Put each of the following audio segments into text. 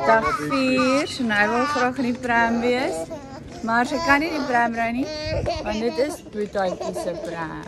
Dag 4, Shania wil graag in die pram wees. Maar sy kan nie die pram ry nie, want dit is Boetjie se pram.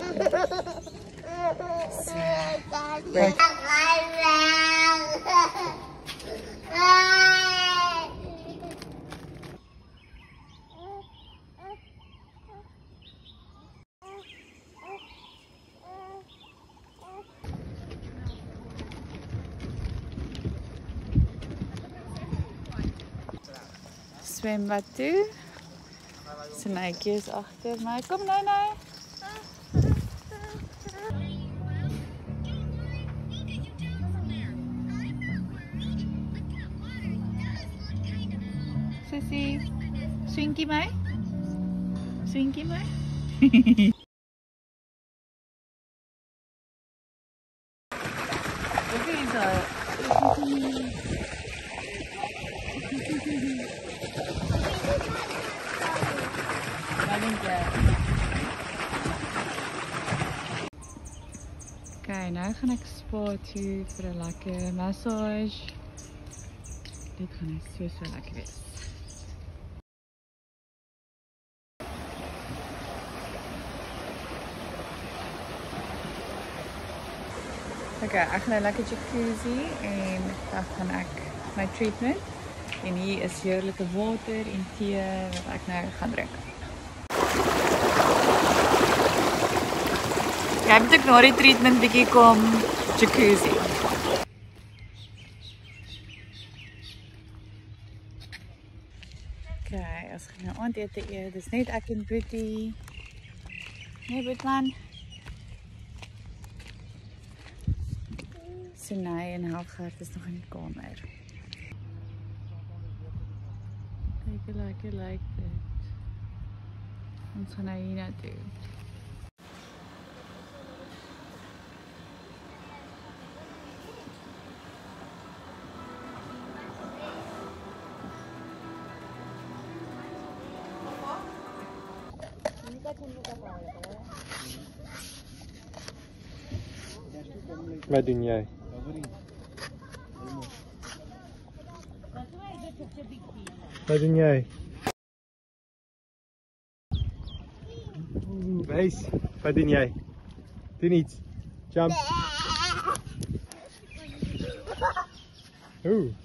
Zwembad toe. Sinaitjie is agter my. Kom nou. Sissie, swinkie my? Swinkie my? Okay, so. Okay, nou gaan ek spa toe vir 'n lekker massage. Dit gaan so lekker wees. Okay, ek gaan nou lekker jacuzzi en dan gaan ek my treatment. En hier is heerlike water en tee wat ek nou gaan drink. Jy moet ek na die treatment bietjie kom jacuzzi. Okay, as ek nou aandete eet, dis net ek en Boetie. Nee, Boetman. Sinai en Helgert is nog in die kamer. Kyk hoe lekker lyk dit. Ons gaan nou hier na toe. Wat doen jy? Wat doen jy? Wys, wat doen jy? Doen iets. Jump. Oeh.